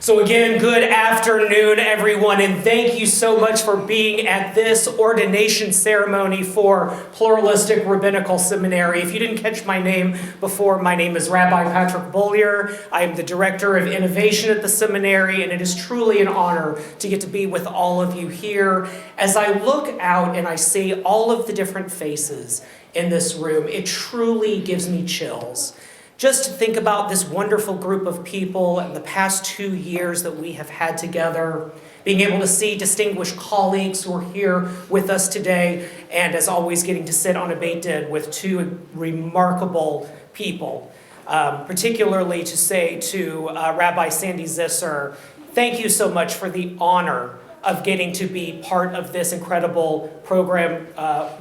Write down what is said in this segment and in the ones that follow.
So again, good afternoon, everyone, and thank you so much for being at this ordination ceremony for Pluralistic Rabbinical Seminary. If you didn't catch my name before, my name is Rabbi Patrick Bollier. I am the Director of Innovation at the seminary, and it is truly an honor to get to be with all of you here. As I look out and I see all of the different faces in this room, it truly gives me chills. Just to think about this wonderful group of people and the past 2 years that we have had together, being able to see distinguished colleagues who are here with us today, and as always, getting to sit on a Beit Din with two remarkable people. Particularly to say to Rabbi Sandy Zisser, thank you so much for the honor of getting to be part of this incredible program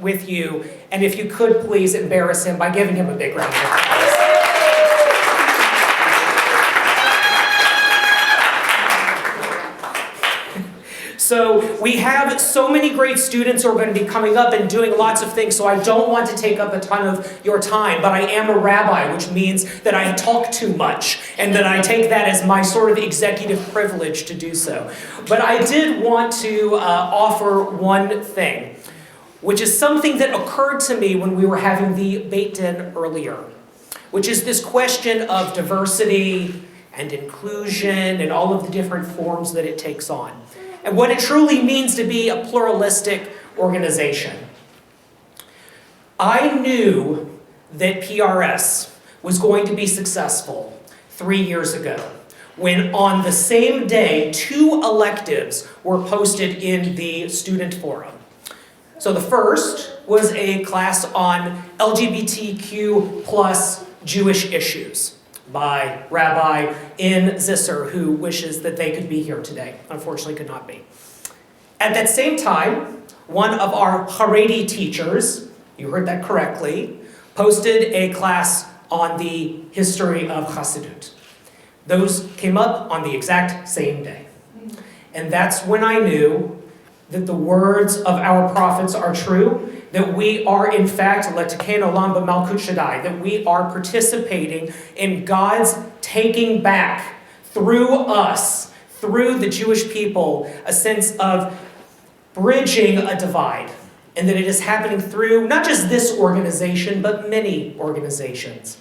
with you. And if you could please embarrass him by giving him a big round of applause. So we have so many great students who are going to be coming up and doing lots of things, so I don't want to take up a ton of your time, but I am a rabbi, which means that I talk too much, and that I take that as my sort of executive privilege to do so. But I did want to offer one thing, which is something that occurred to me when we were having the Beit Din earlier, which is this question of diversity and inclusion and all of the different forms that it takes on, and what it truly means to be a pluralistic organization. I knew that PRS was going to be successful 3 years ago, when on the same day, 2 electives were posted in the student forum. So the first was a class on LGBTQ plus Jewish issues by Rabbi In Zisser, who wishes that they could be here today. Unfortunately, could not be. At that same time, one of our Haredi teachers, you heard that correctly, posted a class on the history of Chassidut. Those came up on the exact same day. And that's when I knew that the words of our prophets are true, that we are in fact, Letaken Olam B'Malkut Shaddai, that we are participating in God's taking back through us, through the Jewish people, a sense of bridging a divide. And that it is happening through not just this organization, but many organizations.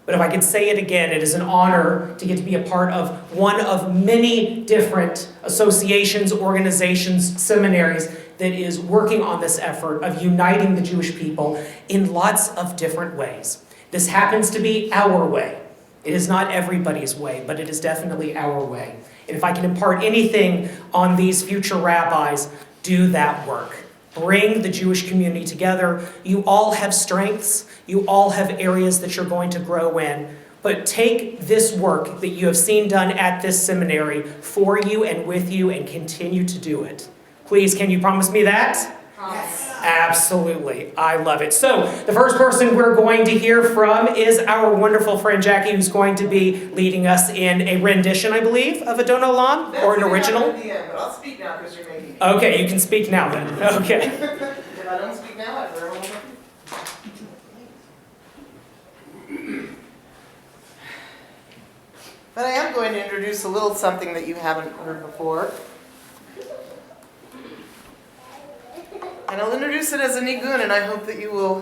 But if I could say it again, it is an honor to get to be a part of one of many different associations, organizations, seminaries that is working on this effort of uniting the Jewish people in lots of different ways. This happens to be our way. It is not everybody's way, but it is definitely our way. And if I can impart anything on these future rabbis, do that work. Bring the Jewish community together. You all have strengths. You all have areas that you're going to grow in. But take this work that you have seen done at this seminary for you and with you and continue to do it. Please, can you promise me that? Yes. Absolutely. I love it. So the first person we're going to hear from is our wonderful friend Jackie, who's going to be leading us in a rendition, I believe, of Adon Olam, or an original. At the end, but I'll speak now because you're making me. Okay, you can speak now then. Okay. If I don't speak now, I very well will. But I am going to introduce a little something that you haven't heard before. And I'll introduce it as a nigun, and I hope that you will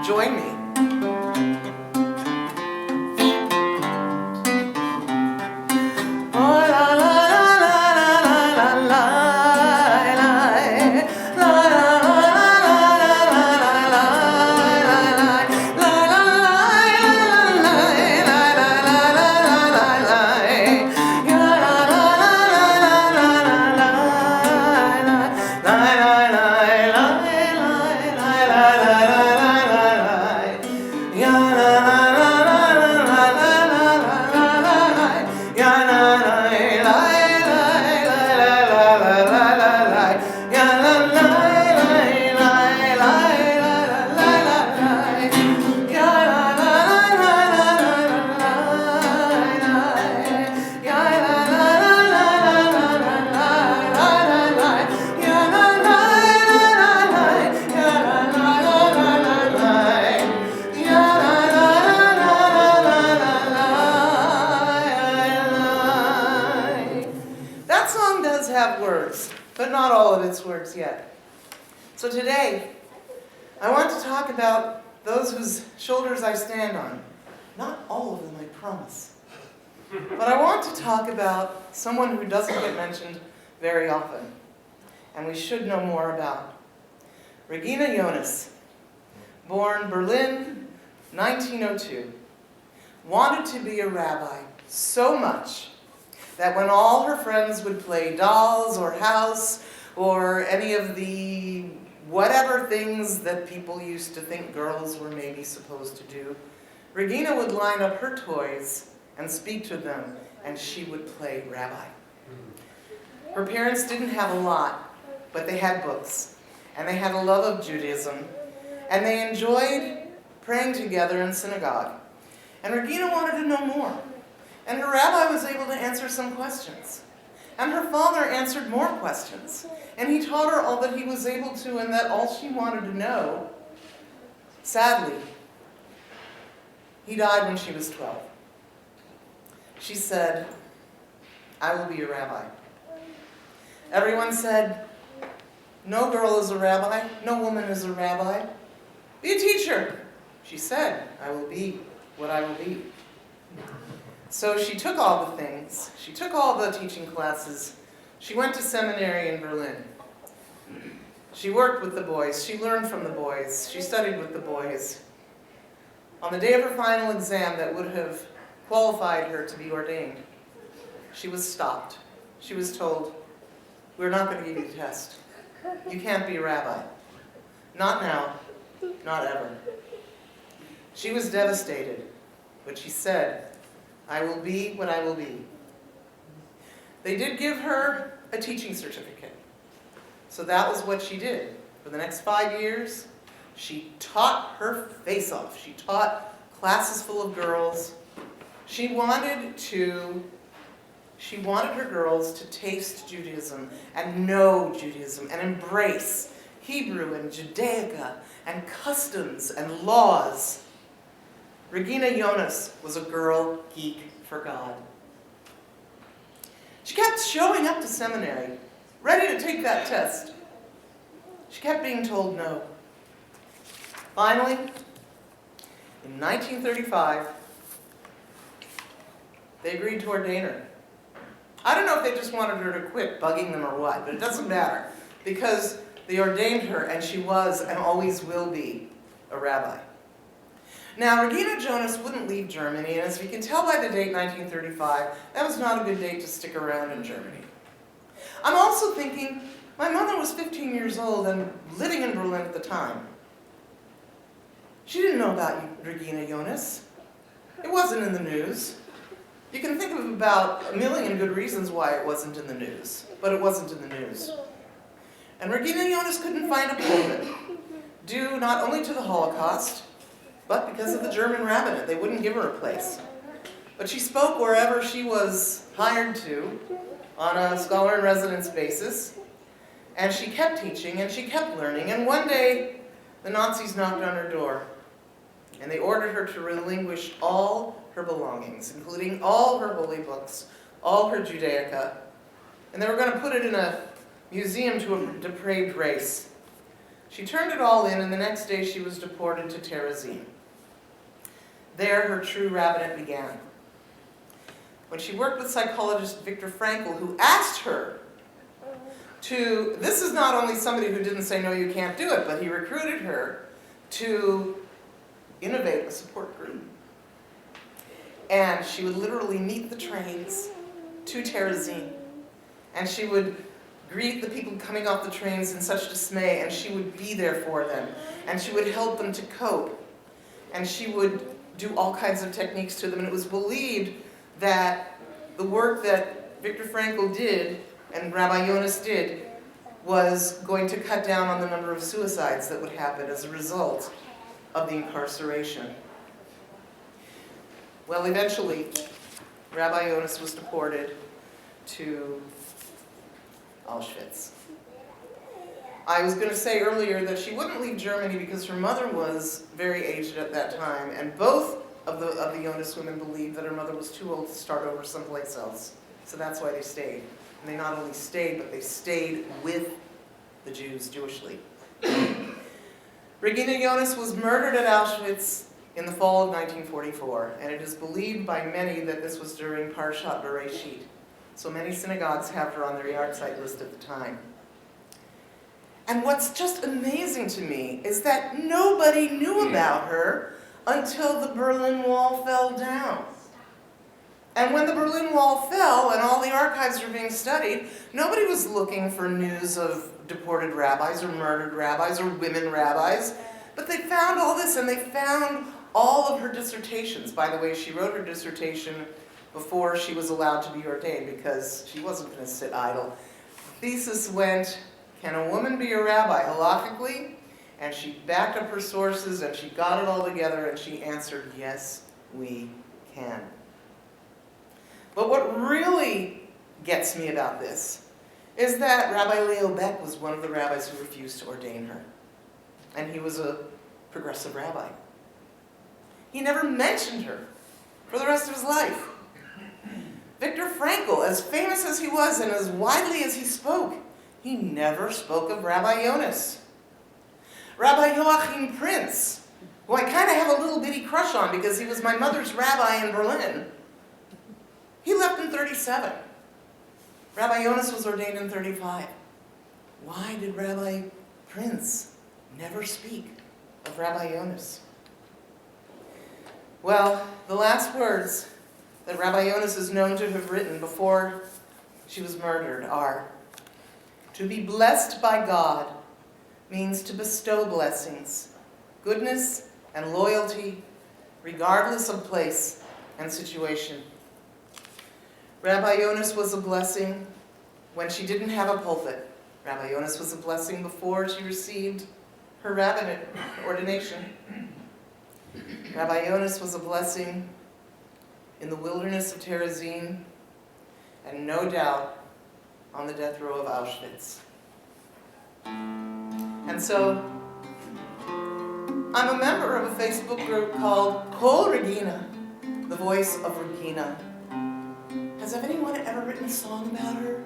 join me. words yet. So today, I want to talk about those whose shoulders I stand on. Not all of them, I promise. But I want to talk about someone who doesn't get mentioned very often, and we should know more about. Regina Jonas, born Berlin, 1902, wanted to be a rabbi so much that when all her friends would play dolls or house or any of the whatever things that people used to think girls were maybe supposed to do, Regina would line up her toys and speak to them, and she would play rabbi. Her parents didn't have a lot, but they had books, and they had a love of Judaism, and they enjoyed praying together in synagogue. And Regina wanted to know more, and her rabbi was able to answer some questions. And her father answered more questions, and he taught her all that he was able to, and that all she wanted to know, sadly, he died when she was 12. She said, "I will be a rabbi." Everyone said, "No girl is a rabbi, no woman is a rabbi. Be a teacher." She said, "I will be what I will be." So she took all the things. She took all the teaching classes. She went to seminary in Berlin. She worked with the boys. She learned from the boys. She studied with the boys. On the day of her final exam that would have qualified her to be ordained, she was stopped. She was told, "We're not going to give you the test. You can't be a rabbi. Not now, not ever." She was devastated, but she said, "I will be what I will be." They did give her a teaching certificate. So that was what she did. For the next 5 years, she taught her face off. She taught classes full of girls. She wanted her girls to taste Judaism and know Judaism and embrace Hebrew and Judaica and customs and laws. Regina Jonas was a girl geek for God. She kept showing up to seminary, ready to take that test. She kept being told no. Finally, in 1935, they agreed to ordain her. I don't know if they just wanted her to quit bugging them or what, but it doesn't matter, because they ordained her and she was and always will be a rabbi. Now, Regina Jonas wouldn't leave Germany, and as we can tell by the date 1935, that was not a good date to stick around in Germany. I'm also thinking, my mother was 15 years old and living in Berlin at the time. She didn't know about Regina Jonas. It wasn't in the news. You can think of about a million good reasons why it wasn't in the news, but it wasn't in the news. And Regina Jonas couldn't find a pulpit, due not only to the Holocaust, but because of the German rabbinate. They wouldn't give her a place. But she spoke wherever she was hired to, on a scholar-in-residence basis, and she kept teaching and she kept learning, and one day the Nazis knocked on her door, and they ordered her to relinquish all her belongings, including all her holy books, all her Judaica, and they were going to put it in a museum to a depraved race. She turned it all in, and the next day she was deported to Terezin. There her true rabbinate began. When she worked with psychologist Viktor Frankl, who asked her to, this is not only somebody who didn't say, "No, you can't do it," but he recruited her to innovate a support group. And she would literally meet the trains to Terezin, and she would greet the people coming off the trains in such dismay, and she would be there for them, and she would help them to cope, and she would do all kinds of techniques to them. And it was believed that the work that Viktor Frankl did and Rabbi Jonas did was going to cut down on the number of suicides that would happen as a result of the incarceration. Well, eventually, Rabbi Jonas was deported to Auschwitz. I was going to say earlier that she wouldn't leave Germany because her mother was very aged at that time, and both of the Jonas women believed that her mother was too old to start over someplace else. So that's why they stayed. And they not only stayed, but they stayed with the Jews jewishly. Regina Jonas was murdered at Auschwitz in the fall of 1944, and it is believed by many that this was during Parshat Bereshit. So many synagogues have her on their yard site list at the time. And what's just amazing to me is that nobody knew about her until the Berlin Wall fell down. And when the Berlin Wall fell and all the archives were being studied, nobody was looking for news of deported rabbis or murdered rabbis or women rabbis. But they found all this, and they found all of her dissertations. By the way, she wrote her dissertation before she was allowed to be ordained because she wasn't going to sit idle. The thesis went, can a woman be a rabbi halakhically? And she backed up her sources and she got it all together and she answered, yes, we can. But what really gets me about this is that Rabbi Leo Beck was one of the rabbis who refused to ordain her. And he was a progressive rabbi. He never mentioned her for the rest of his life. Viktor Frankl, as famous as he was and as widely as he spoke, he never spoke of Rabbi Jonas. Rabbi Joachim Prinz, who I kind of have a little bitty crush on because he was my mother's rabbi in Berlin, he left in 37. Rabbi Jonas was ordained in 35. Why did Rabbi Prinz never speak of Rabbi Jonas? Well, the last words that Rabbi Jonas is known to have written before she was murdered are, "To be blessed by God means to bestow blessings, goodness and loyalty, regardless of place and situation." Rabbi Jonas was a blessing when she didn't have a pulpit. Rabbi Jonas was a blessing before she received her rabbinate ordination. Rabbi Jonas was a blessing in the wilderness of Terezin, and no doubt on the death row of Auschwitz. And so, I'm a member of a Facebook group called Kol Regina, the voice of Regina. Has anyone ever written a song about her?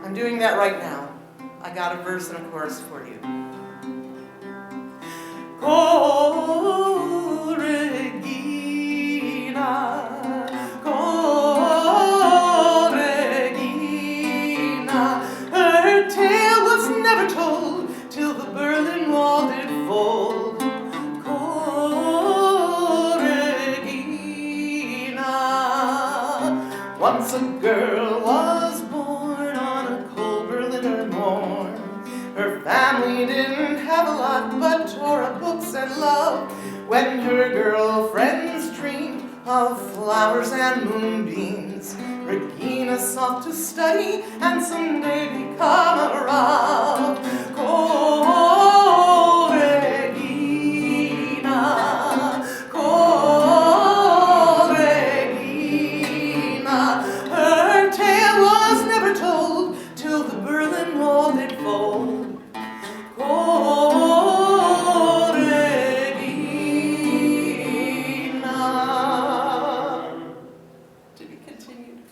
I'm doing that right now. I got a verse and a chorus for you. Kol Regina, Kol Regina, her tale was never told till the Berlin Wall did fall. Kol Regina, once a girl was born on a cold Berliner morn. Her family didn't have a lot but Torah books and love. When her girlfriends dreamed of flowers and moonbeams, Regina sought to study and someday become a Rav. Kol Regina, Kol Regina, her tale was never told till the Berlin Wall did fall. Kol Regina. To be continued.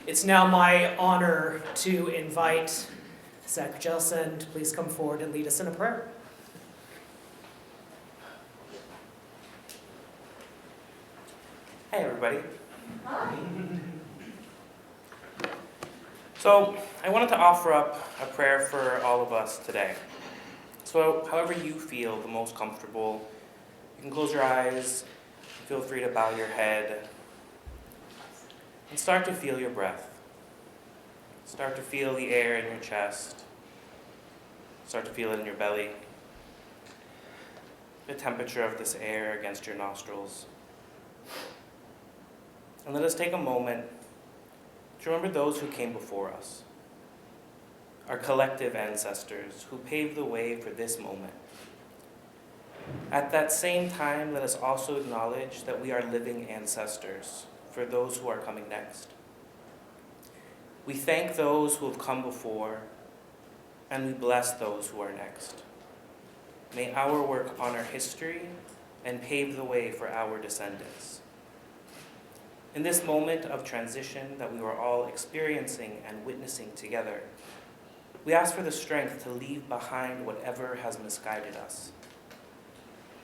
It's now my honor to invite Zach Jelson to please come forward and lead us in a prayer. Hey everybody. So I wanted to offer up a prayer for all of us today. So however you feel the most comfortable, you can close your eyes, feel free to bow your head, and start to feel your breath. Start to feel the air in your chest. Start to feel it in your belly. The temperature of this air against your nostrils. And let us take a moment to remember those who came before us, our collective ancestors who paved the way for this moment. At that same time, let us also acknowledge that we are living ancestors for those who are coming next. We thank those who have come before, and we bless those who are next. May our work honor history and pave the way for our descendants. In this moment of transition that we are all experiencing and witnessing together, we ask for the strength to leave behind whatever has misguided us.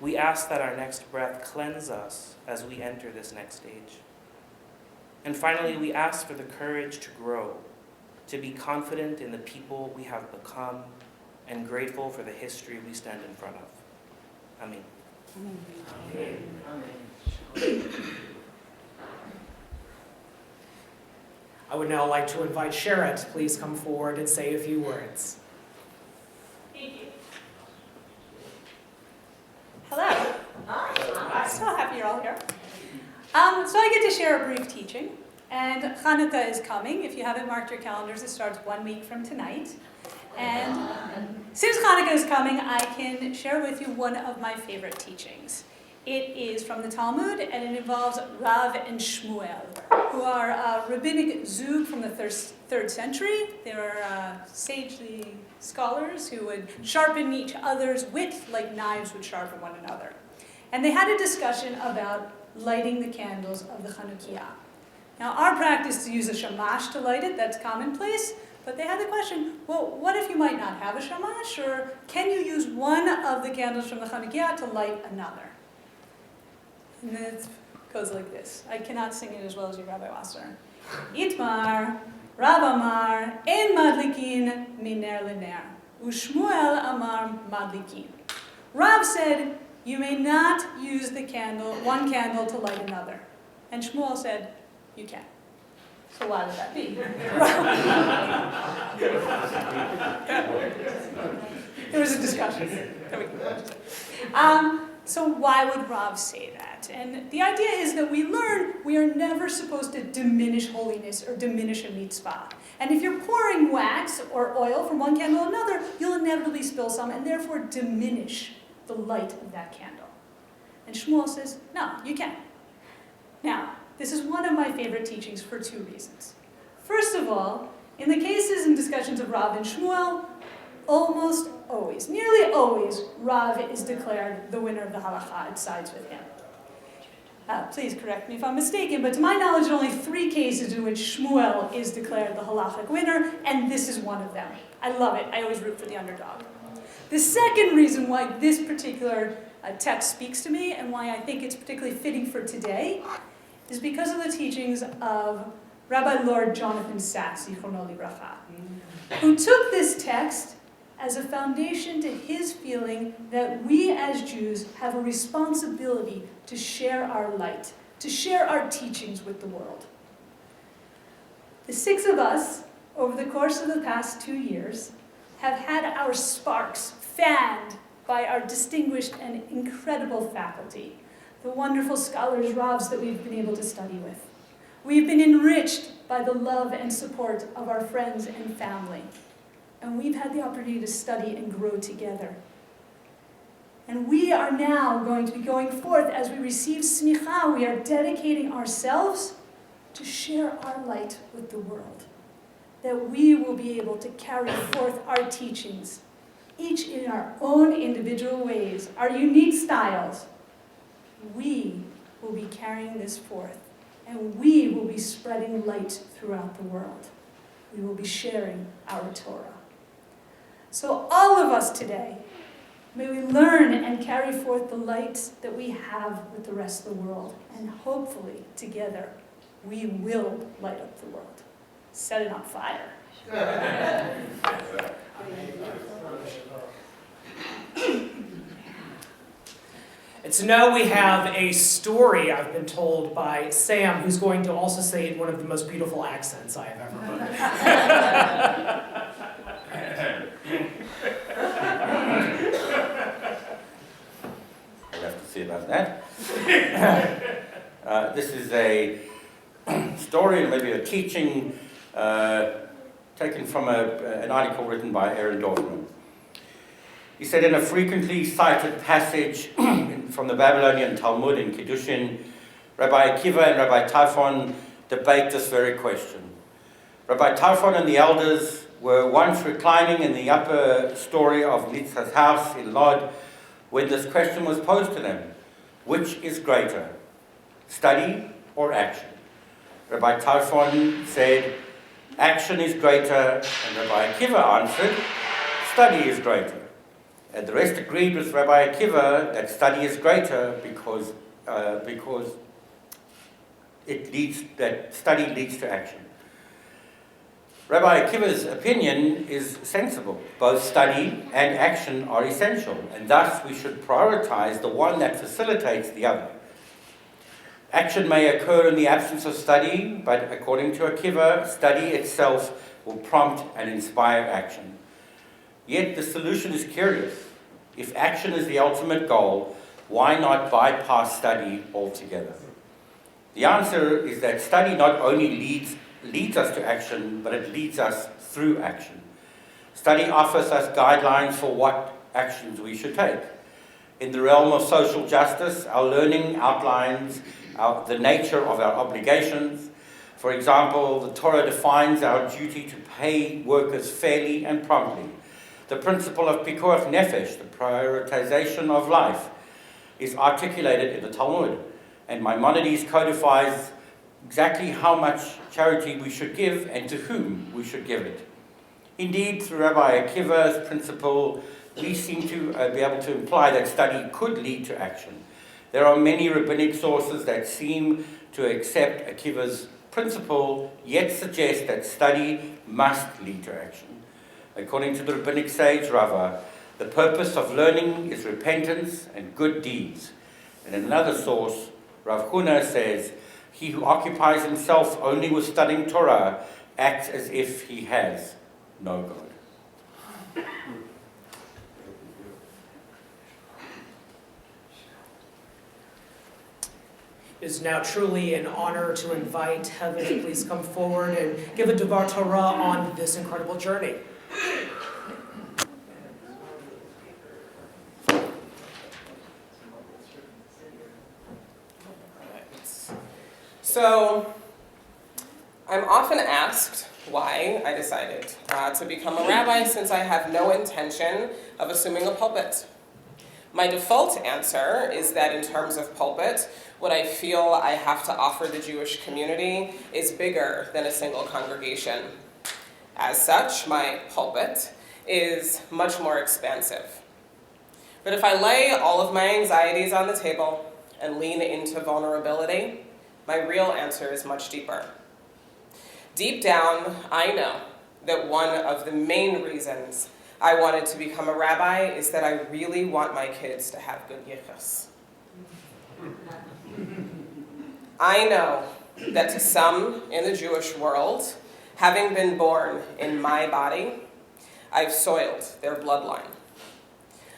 We ask that our next breath cleanse us as we enter this next stage. And finally, we ask for the courage to grow, to be confident in the people we have become, and grateful for the history we stand in front of. Amen. I would now like to invite Sharon to please come forward and say a few words. Thank you. Hello. Hi. So happy you're all here. So I get to share a brief teaching, and Hanukkah is coming. If you haven't marked your calendars, it starts 1 week from tonight. And since Hanukkah is coming, I can share with you one of my favorite teachings. It is from the Talmud, and it involves Rav and Shmuel, who are a rabbinic zug from the 3rd century. They were sagely scholars who would sharpen each other's wit like knives would sharpen one another. And they had a discussion about lighting the candles of the Chanukiah. Now, our practice is to use a shamash to light it. That's commonplace. But they had the question, well, what if you might not have a shamash? Or can you use one of the candles from the Chanukiah to light another? And then it goes like this. I cannot sing it as well as you, Rabbi Wasser. Itmar, Rav Amar, En Madlikin, Miner Liner. Ushmuel Amar Madlikin. Rav said, you may not use the candle, one candle to light another. And Shmuel said, you can. So why would that be? There was a discussion. So why would Rav say that? And the idea is that we learn we are never supposed to diminish holiness or diminish a mitzvah. And if you're pouring wax or oil from one candle to another, you'll inevitably spill some and therefore diminish the light of that candle. And Shmuel says, no, you can. Now, this is one of my favorite teachings for 2 reasons. First of all, in the cases and discussions of Rav and Shmuel, almost always, nearly always, Rav is declared the winner of the halakha. It sides with him. Please correct me if I'm mistaken, but to my knowledge, there are only 3 cases in which Shmuel is declared the halachic winner, and this is one of them. I love it. I always root for the underdog. The second reason why this particular text speaks to me, and why I think it's particularly fitting for today, is because of the teachings of Rabbi Lord Jonathan Sachs, Zichrono Livracha, who took this text as a foundation to his feeling that we as Jews have a responsibility to share our light, to share our teachings with the world. The 6 of us, over the course of the past 2 years, have had our sparks fanned by our distinguished and incredible faculty, the wonderful scholars, Ravs, that we've been able to study with. We've been enriched by the love and support of our friends and family. And we've had the opportunity to study and grow together. And we are now going to be going forth as we receive smicha. We are dedicating ourselves to share our light with the world. That we will be able to carry forth our teachings, each in our own individual ways, our unique styles. We will be carrying this forth, and we will be spreading light throughout the world. We will be sharing our Torah. So all of us today, may we learn and carry forth the light that we have with the rest of the world, and hopefully together we will light up the world. Set it on fire. And so now we have a story I've been told by Sam, who's going to also say it in one of the most beautiful accents I have ever heard. We'll have to see about that. This is a story, maybe a teaching, taken from an article written by Aaron Dorfman. He said, in a frequently cited passage from the Babylonian Talmud in Kiddushin, Rabbi Akiva and Rabbi Tarfon debate this very question. Rabbi Tarfon and the elders were once reclining in the upper story of Nitzch's house in Lod when this question was posed to them: which is greater, study or action? Rabbi Tarfon said, action is greater, and Rabbi Akiva answered, study is greater. And the rest agreed with Rabbi Akiva that study is greater because study leads to action. Rabbi Akiva's opinion is sensible. Both study and action are essential, and thus we should prioritize the one that facilitates the other. Action may occur in the absence of study, but according to Akiva, study itself will prompt and inspire action. Yet the solution is curious. If action is the ultimate goal, why not bypass study altogether? The answer is that study not only leads us to action, but it leads us through action. Study offers us guidelines for what actions we should take. In the realm of social justice, our learning outlines the nature of our obligations. For example, the Torah defines our duty to pay workers fairly and promptly. The principle of pikuach nefesh, the prioritization of life, is articulated in the Talmud, and Maimonides codifies exactly how much charity we should give and to whom we should give it. Indeed, through Rabbi Akiva's principle, we seem to be able to imply that study could lead to action. There are many rabbinic sources that seem to accept Akiva's principle, yet suggest that study must lead to action. According to the rabbinic sage Rava, the purpose of learning is repentance and good deeds. And in another source, Rav Huna says, he who occupies himself only with studying Torah acts as if he has no God. It is now truly an honor to invite Heaven to please come forward and give a Devar Torah on this incredible journey. So, I'm often asked why I decided to become a rabbi, since I have no intention of assuming a pulpit. My default answer is that in terms of pulpit, what I feel I have to offer the Jewish community is bigger than a single congregation. As such, my pulpit is much more expansive. But if I lay all of my anxieties on the table and lean into vulnerability, my real answer is much deeper. Deep down, I know that one of the main reasons I wanted to become a rabbi is that I really want my kids to have good yichus. I know that to some in the Jewish world, having been born in my body, I've soiled their bloodline.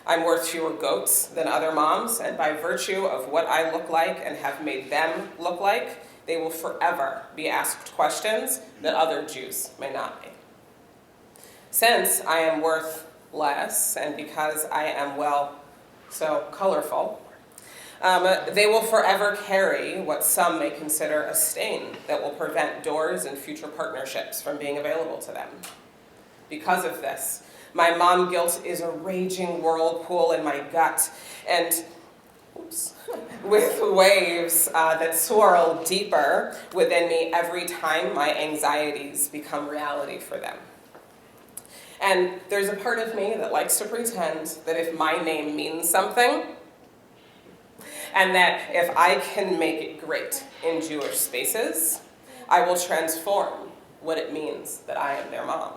I'm worth fewer goats than other moms, and by virtue of what I look like and have made them look like, they will forever be asked questions that other Jews may not be. Since I am worth less, and because I am, well, so colorful, they will forever carry what some may consider a stain that will prevent doors and future partnerships from being available to them. Because of this, my mom guilt is a raging whirlpool in my gut, and with waves that swirl deeper within me every time my anxieties become reality for them. And there's a part of me that likes to pretend that if my name means something, and that if I can make it great in Jewish spaces, I will transform what it means that I am their mom.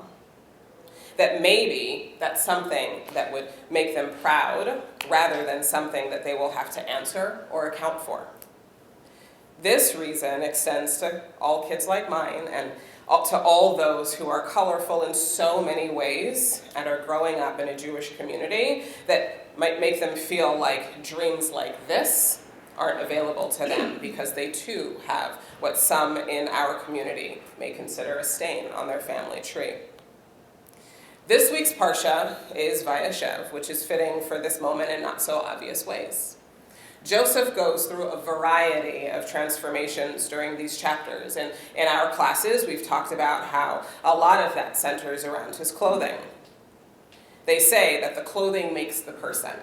That maybe that's something that would make them proud rather than something that they will have to answer or account for. This reason extends to all kids like mine and to all those who are colorful in so many ways and are growing up in a Jewish community that might make them feel like dreams like this aren't available to them because they too have what some in our community may consider a stain on their family tree. This week's Parsha is Vayeshev, which is fitting for this moment in not so obvious ways. Joseph goes through a variety of transformations during these chapters, and in our classes we've talked about how a lot of that centers around his clothing. They say that the clothing makes the person,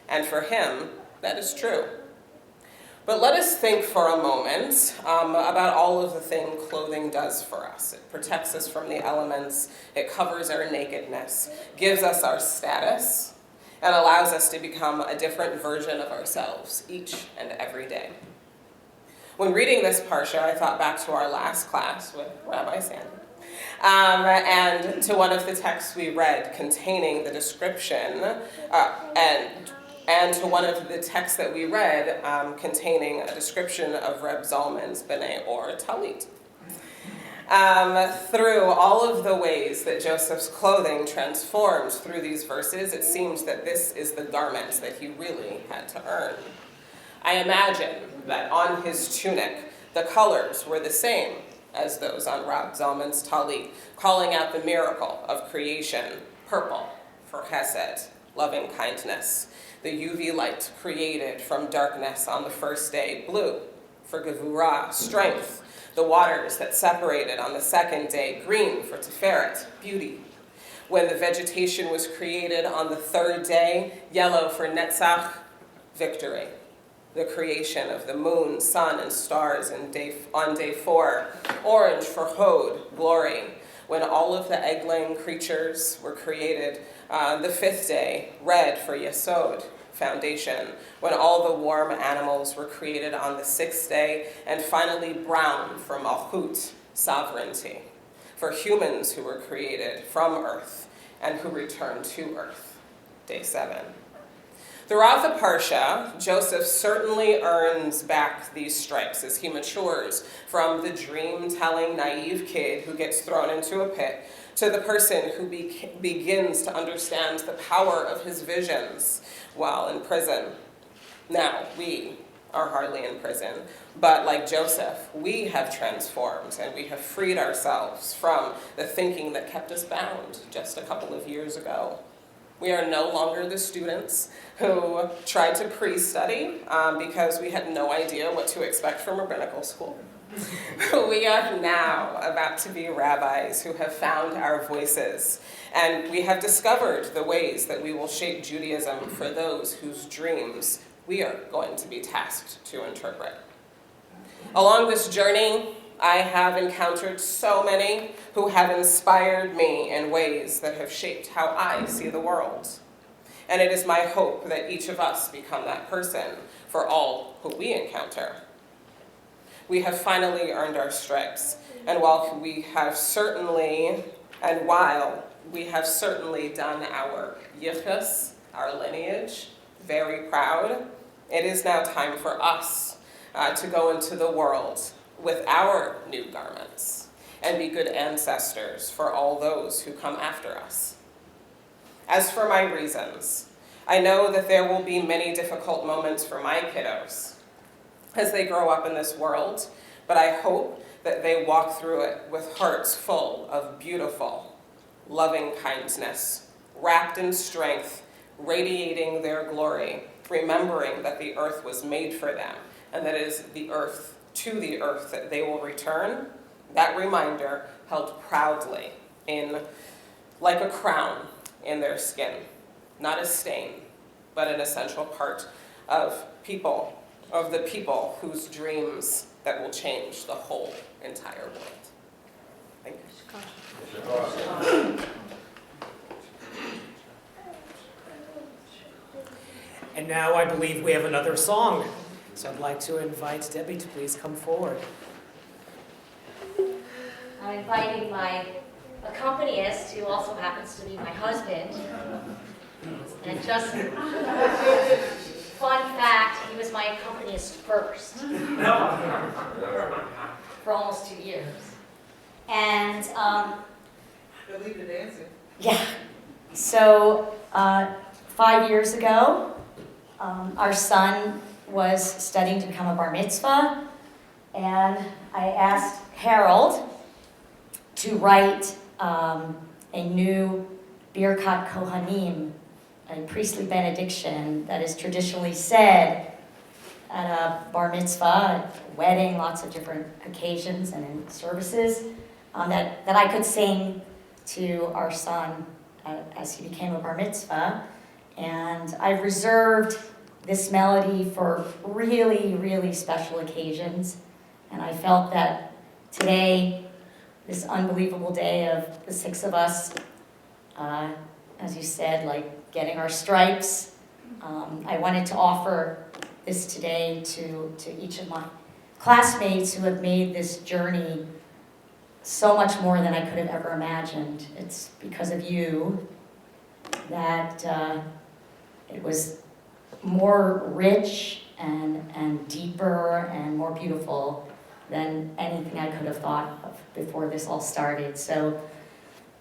And for him, that is true. But let us think for a moment about all of the things clothing does for us. It protects us from the elements, it covers our nakedness, gives us our status, and allows us to become a different version of ourselves each and every day. When reading this parsha, I thought back to our last class with Rabbi Sandy, and to one of the texts we read containing the description, and to one of the texts that we read containing a description of Reb Zalman's B'nai Or Talit. Through all of the ways that Joseph's clothing transforms through these verses, it seems that this is the garment that he really had to earn. I imagine that on his tunic, the colors were the same as those on Reb Zalman's Talit, calling out the miracle of creation: purple for chesed, loving kindness; the UV light created from darkness on the first day, blue for gevurah, strength; the waters that separated on the second day, green for tiferet, beauty; when the vegetation was created on the third day, yellow for netzach, victory; the creation of the moon, sun, and stars on day 4, orange for hod, glory; when all of the egg-laying creatures were created the 5th day, red for yesod, foundation; when all the warm animals were created on the 6th day, and finally brown for malchut, sovereignty, for humans who were created from earth and who returned to earth, day 7. Throughout the parsha, Joseph certainly earns back these stripes as he matures from the dream-telling naive kid who gets thrown into a pit to the person who begins to understand the power of his visions while in prison. Now, we are hardly in prison, but like Joseph, we have transformed and we have freed ourselves from the thinking that kept us bound just a couple of years ago. We are no longer the students who tried to pre-study because we had no idea what to expect from rabbinical school. We are now about to be rabbis who have found our voices, and we have discovered the ways that we will shape Judaism for those whose dreams we are going to be tasked to interpret. Along this journey, I have encountered so many who have inspired me in ways that have shaped how I see the world. And it is my hope that each of us become that person for all who we encounter. We have finally earned our stripes, and while we have certainly done our yichus, our lineage, very proud, it is now time for us to go into the world with our new garments and be good ancestors for all those who come after us. As for my reasons, I know that there will be many difficult moments for my kiddos as they grow up in this world, but I hope that they walk through it with hearts full of beautiful, loving kindness, wrapped in strength, radiating their glory, remembering that the earth was made for them, and that it is to the earth that they will return. That reminder held proudly like a crown in their skin, not a stain, but an essential part of the people whose dreams that will change the whole entire world. Thank you. And now I believe we have another song. So I'd like to invite Debbie to please come forward. I'm inviting my accompanist, who also happens to be my husband. And just fun fact, he was my accompanist first. For almost 2 years. And They'll leave you dancing. yeah, so 5 years ago, our son was studying to become a bar mitzvah, and I asked Harold to write a new Birkat Kohanim, a priestly benediction that is traditionally said at a bar mitzvah, a wedding, lots of different occasions and in services, that I could sing to our son as he became a bar mitzvah. And I've reserved this melody for really, really special occasions. And I felt that today, this unbelievable day of the 6 of us, as you said, like getting our stripes, I wanted to offer this today to each of my classmates who have made this journey so much more than I could have ever imagined. It's because of you that it was more rich and deeper and more beautiful than anything I could have thought of before this all started. So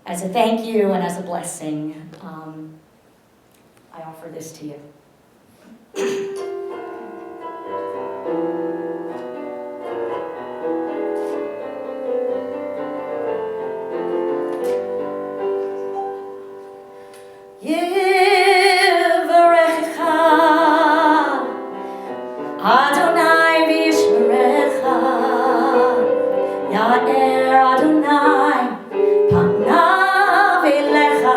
as a thank you and as a blessing, I offer this to you. Adonai v'yishmerecha, Ya'er Adonai panav elecha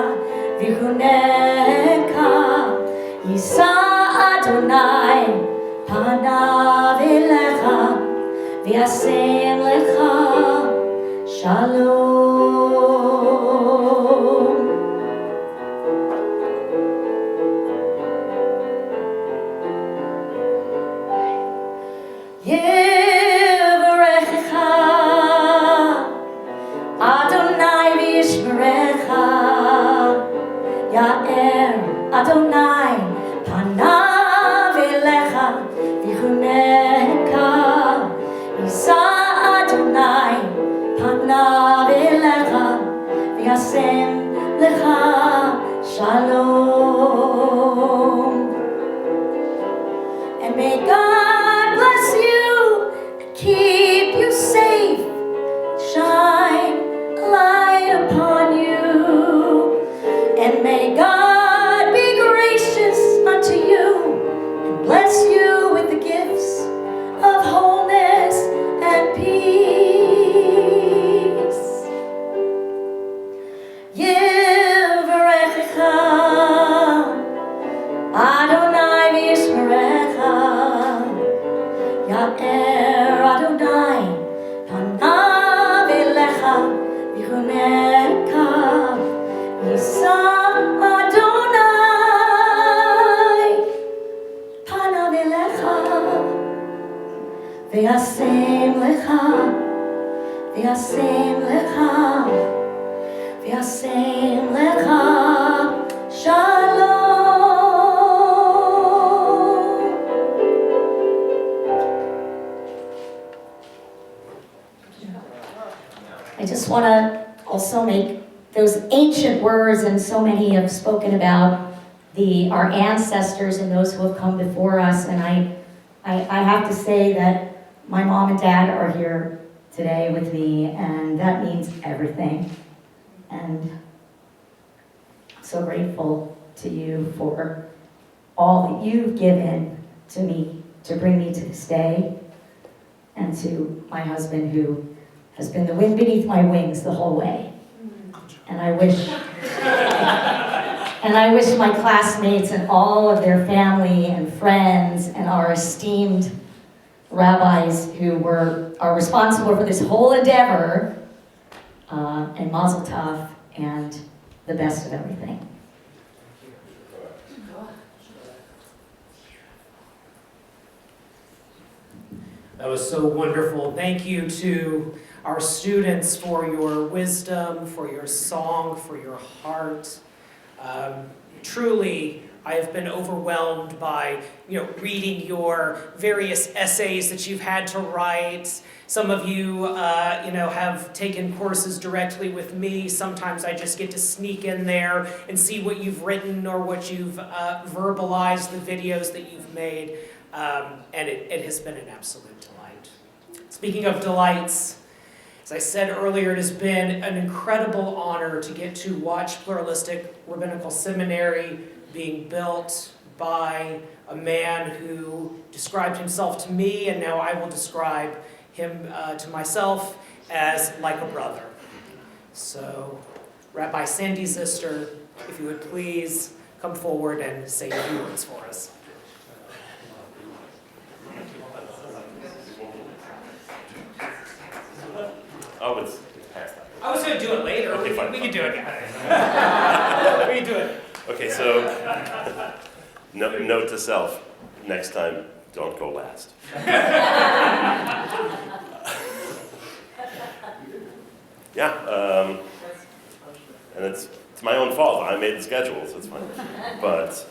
v'yihuneka, Yisa Adonai panav elecha v'yasem lecha shalom. Yevarechecha, Adonai v'yishmerecha, Ya'er Adonai panav elecha v'yihuneka, Yisa Adonai panav elecha v'yasem lecha shalom. And may God bless you, keep you safe, shine a light upon you. And may God be gracious unto you and bless you with the gifts of wholeness and peace. Yevarechecha, Adonai v'yishmerecha, Ya'er Adonai panav elecha v'yihuneka, Yisa Adonai panav elecha v'yasem lecha v'yasem lecha v'yasem lecha shalom. I just want to also make those ancient words, and so many have spoken about our ancestors and those who have come before us. And I have to say that my mom and dad are here today with me, and that means everything. And I'm so grateful to you for all that you've given to me to bring me to this day, and to my husband who has been the wind beneath my wings the whole way. And I wish my classmates and all of their family and friends and our esteemed rabbis who are responsible for this whole endeavor, and mazel tov, and the best of everything. That was so wonderful. Thank you to our students for your wisdom, for your song, for your heart. Truly, I have been overwhelmed by, reading your various essays that you've had to write. Some of you, have taken courses directly with me. Sometimes I just get to sneak in there and see what you've written or what you've verbalized, the videos that you've made. And it has been an absolute delight. Speaking of delights, as I said earlier, it has been an incredible honor to get to watch Pluralistic Rabbinical Seminary being built by a man who described himself to me, and now I will describe him to myself as like a brother. So, Rabbi Sandy Zister, if you would please come forward and say a few words for us. Oh, it's past that. I was going to do it later. Okay, fine. We can do it now. We can do it. Okay, so note to self, next time, don't go last. Yeah, and it's my own fault. I made the schedule, so it's fine. But,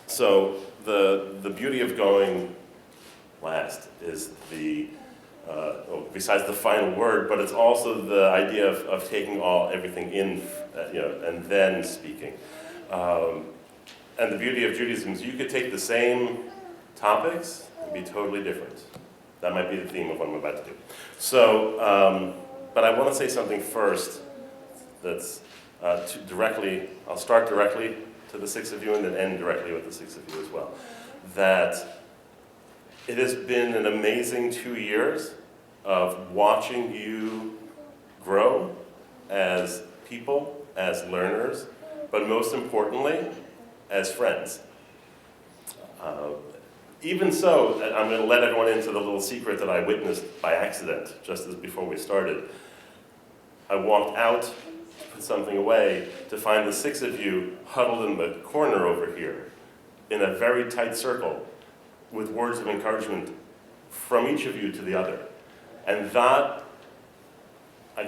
so the beauty of going last is besides the final word, but it's also the idea of taking everything in, and then speaking. And the beauty of Judaism is you could take the same topics and be totally different. That might be the theme of what I'm about to do. So, but I want to say something first that's I'll start directly to the six of you and then end directly with the six of you as well. That it has been an amazing 2 years of watching you grow as people, as learners, but most importantly, as friends. Even so, I'm going to let everyone into the little secret that I witnessed by accident just as before we started. I walked out to put something away to find the six of you huddled in the corner over here in a very tight circle with words of encouragement from each of you to the other. And that, I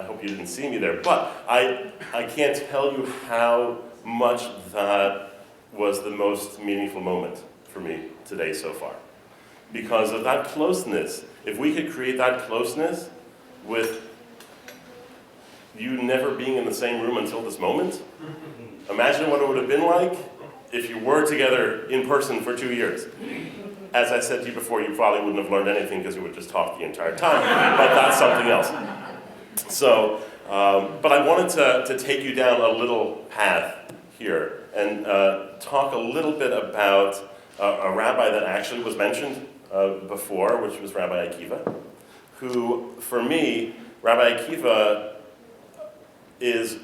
hope you didn't see me there, but I can't tell you how much that was the most meaningful moment for me today so far. Because of that closeness, if we could create that closeness with you never being in the same room until this moment, imagine what it would have been like if you were together in person for 2 years. As I said to you before, you probably wouldn't have learned anything because you would just talk the entire time, but that's something else. So, but I wanted to take you down a little path here and talk a little bit about a rabbi that actually was mentioned before, which was Rabbi Akiva, who, for me, Rabbi Akiva is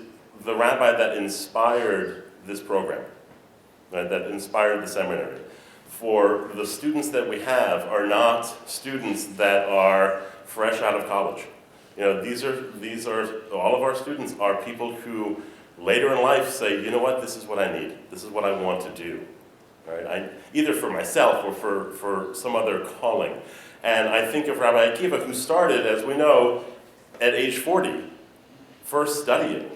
the rabbi that inspired this program, right, that inspired the seminary. For the students that we have are not students that are fresh out of college. These are all of our students are people who later in life say, you know what, this is what I need. This is what I want to do. Right? Either for myself or for some other calling. And I think of Rabbi Akiva, who started, as we know, at age 40, first studying,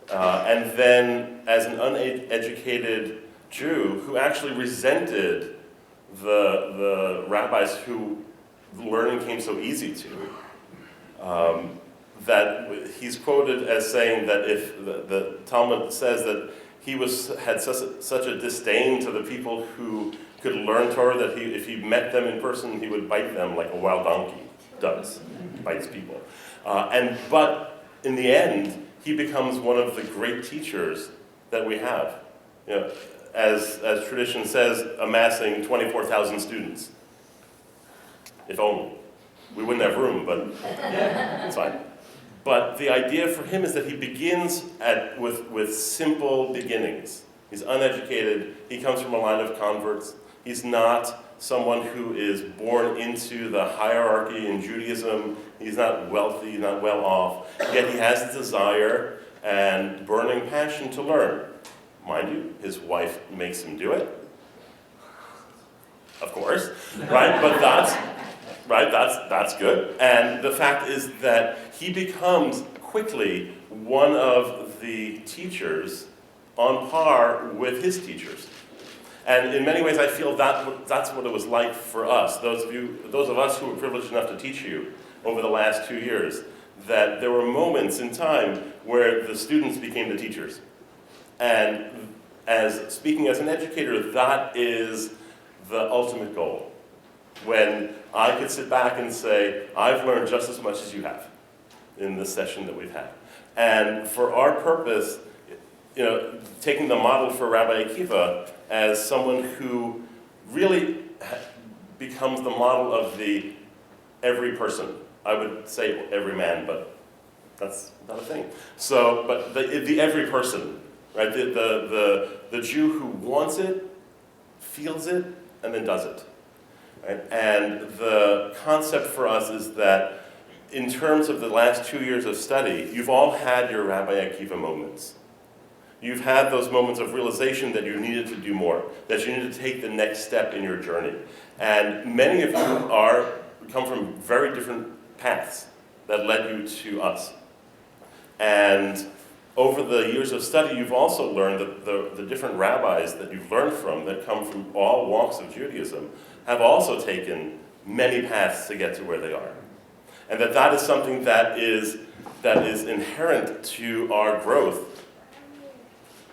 and then as an uneducated Jew who actually resented the rabbis who learning came so easy to. That he's quoted as saying that if the Talmud says that he had such a disdain to the people who could learn Torah that if he met them in person, he would bite them like a wild donkey does, bites people. But in the end, he becomes one of the great teachers that we have. As tradition says, amassing 24,000 students. If only. We wouldn't have room, but it's fine. But the idea for him is that he begins with simple beginnings. He's uneducated. He comes from a line of converts. He's not someone who is born into the hierarchy in Judaism. He's not wealthy, he's not well off. Yet he has the desire and burning passion to learn. Mind you, his wife makes him do it. Of course, right? But that's good. And the fact is that he becomes quickly one of the teachers on par with his teachers. And in many ways, I feel that's what it was like for us, those of us who were privileged enough to teach you over the last 2 years, that there were moments in time where the students became the teachers. And speaking as an educator, that is the ultimate goal. When I could sit back and say, I've learned just as much as you have in this session that we've had. And for our purpose, taking the model for Rabbi Akiva as someone who really becomes the model of the every person. I would say every man, but that's not a thing. So, but the every person right? The Jew who wants it, feels it, and then does it. Right? And the concept for us is that in terms of the last 2 years of study, you've all had your Rabbi Akiva moments. You've had those moments of realization that you needed to do more, that you needed to take the next step in your journey. And many of you come from very different paths that led you to us. And over the years of study, you've also learned that the different rabbis that you've learned from, that come from all walks of Judaism, have also taken many paths to get to where they are. And that is something that is inherent to our growth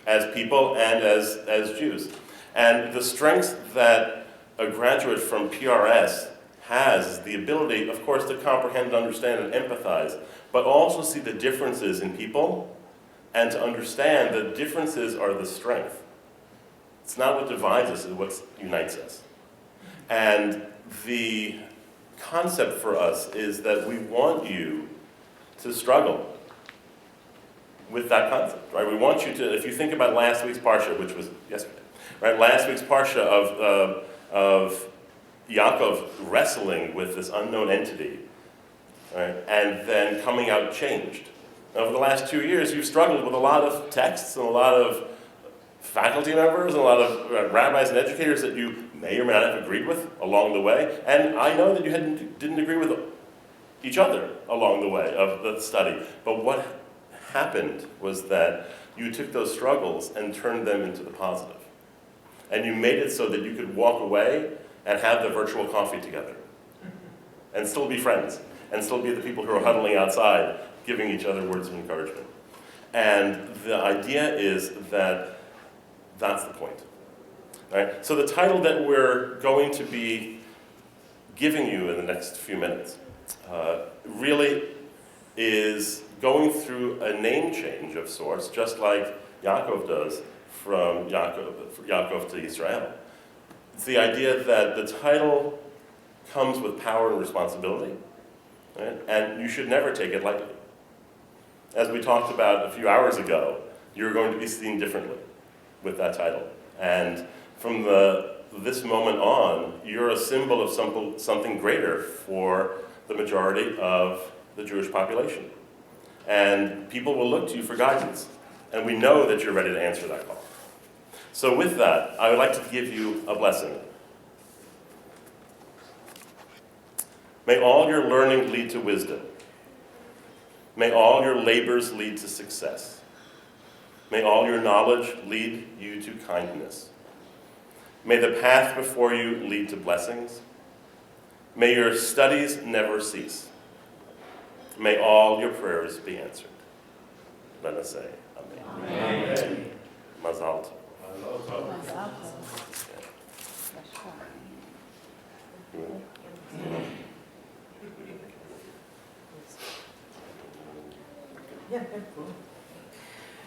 as people and as Jews. And the strength that a graduate from PRS has is the ability, of course, to comprehend, understand, and empathize, but also see the differences in people and to understand that differences are the strength. It's not what divides us, it's what unites us. And the concept for us is that we want you to struggle with that concept, right? We want you to, if you think about last week's Parsha, which was yesterday, right? Last week's Parsha of Yaakov wrestling with this unknown entity, right? And then coming out changed. Now, over the last 2 years, you've struggled with a lot of texts and a lot of faculty members and a lot of rabbis and educators that you may or may not have agreed with along the way. And I know that you didn't agree with each other along the way of the study. But what happened was that you took those struggles and turned them into the positive. And you made it so that you could walk away and have the virtual coffee together. And still be friends. And still be the people who are huddling outside, giving each other words of encouragement. And the idea is that that's the point. Right? So the title that we're going to be giving you in the next few minutes really is going through a name change of sorts, just like Yaakov does from Yaakov to Israel. It's the idea that the title comes with power and responsibility, right? And you should never take it lightly. As we talked about a few hours ago, you're going to be seen differently with that title. And from this moment on, you're a symbol of something greater for the majority of the Jewish population. And people will look to you for guidance. And we know that you're ready to answer that call. So with that, I would like to give you a blessing. May all your learning lead to wisdom. May all your labors lead to success. May all your knowledge lead you to kindness. May the path before you lead to blessings. May your studies never cease. May all your prayers be answered. Let us say Amen. Amen. Mazal tov.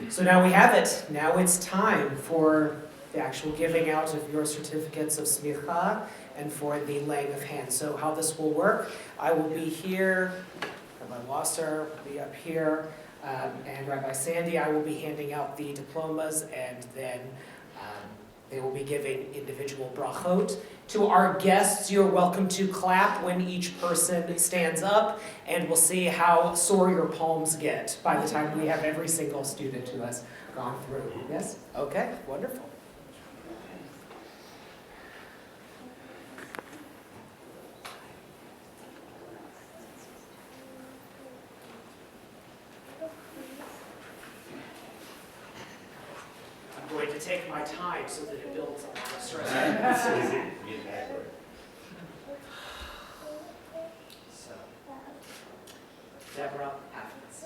So now we have it. Now it's time for the actual giving out of your certificates of smicha and for the laying of hands. So how this will work, I will be here, Rabbi Wasser will be up here, and Rabbi Sandy, I will be handing out the diplomas, and then they will be giving individual brachot. To our guests, you're welcome to clap when each person stands up, and we'll see how sore your palms get by the time we have every single student who has gone through. Yes? Okay, wonderful. I'm going to take my time so that it builds up the stress. So, Deborah Athens.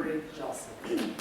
Marie Jelson.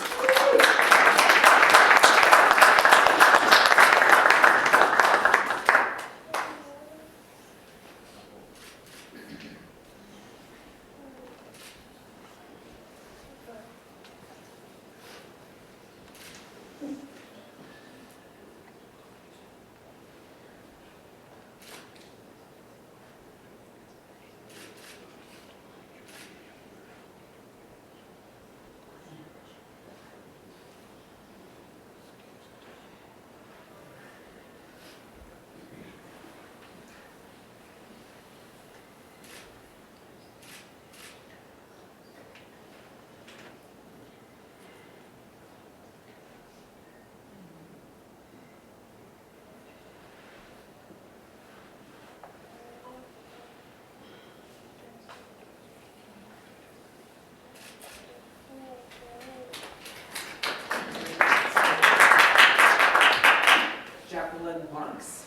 Jacqueline Marks.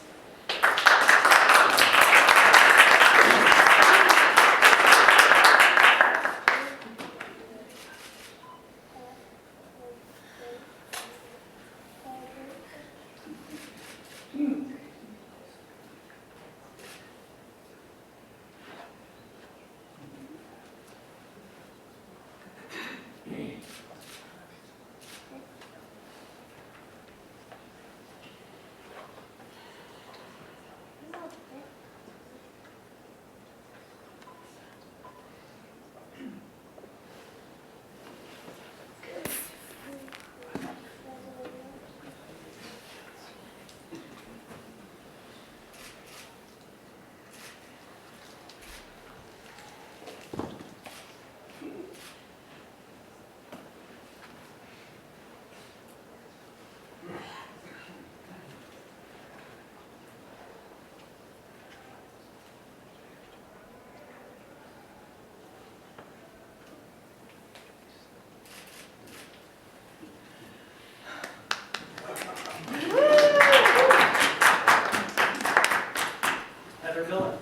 Heather Miller.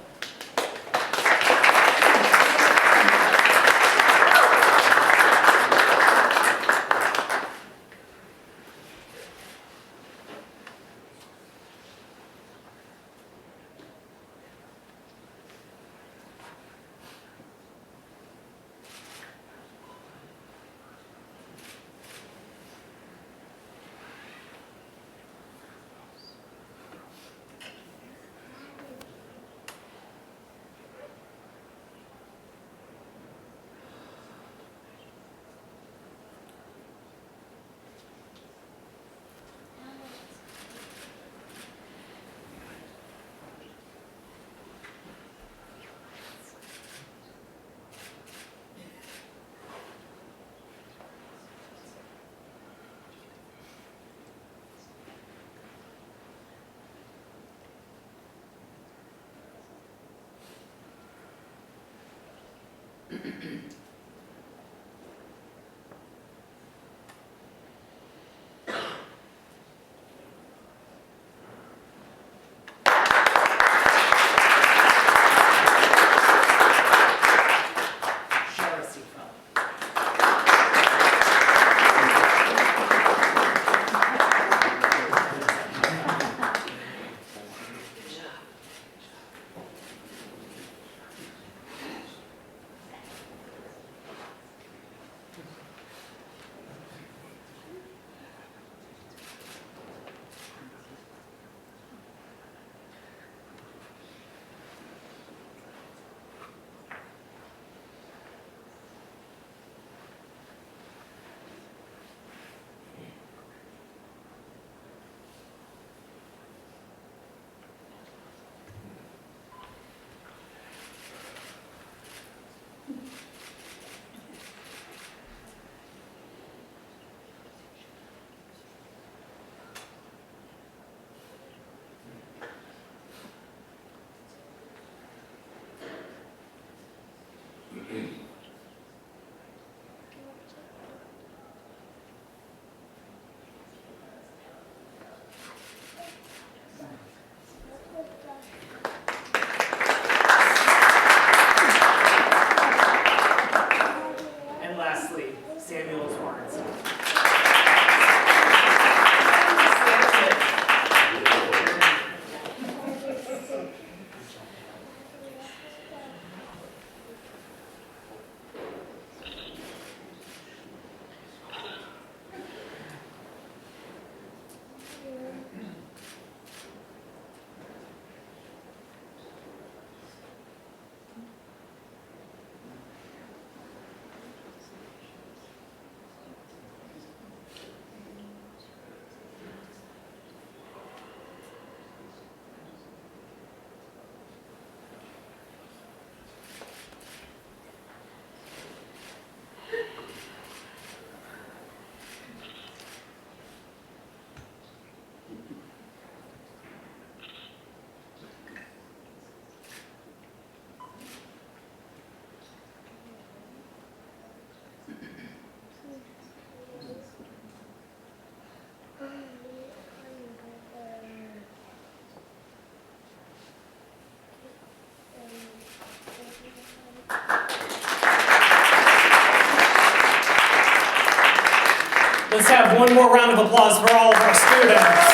have one more round of applause for all of our students.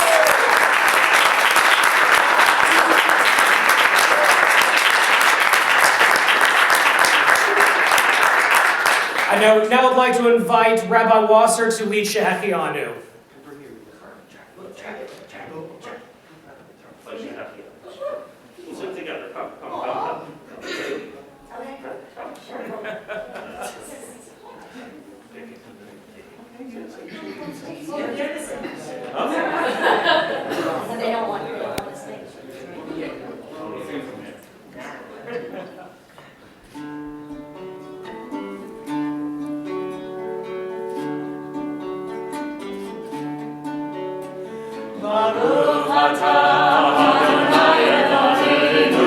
Now I'd like to invite Rabbi Wasser to lead Shehechianu. Sit together. Come. They don't want you on the stage. Baruch atah Adonai Eloheinu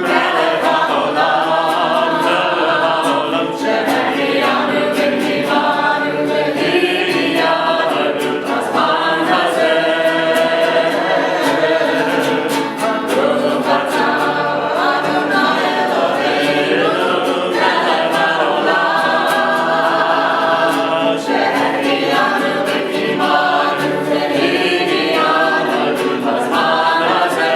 melech haolam melech haolam she'ehyanu v'kivanu v'hiyanu b'zman hazeh. Baruch atah Adonai Eloheinu melech haolam she'ehyanu v'kivanu v'hiyanu b'zman hazeh.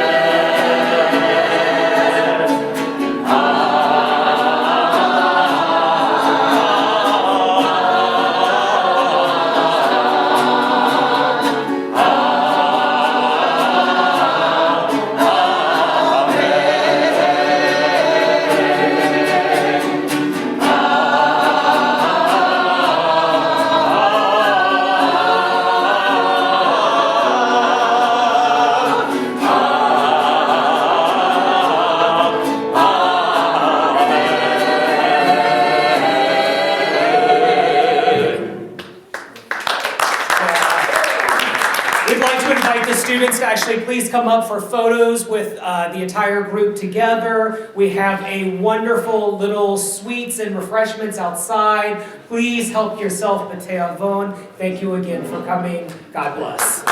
We'd like to invite the students to actually please come up for photos with the entire group together. We have a wonderful little sweets and refreshments outside. Please help yourself, B'te'avon. Thank you again for coming. God bless.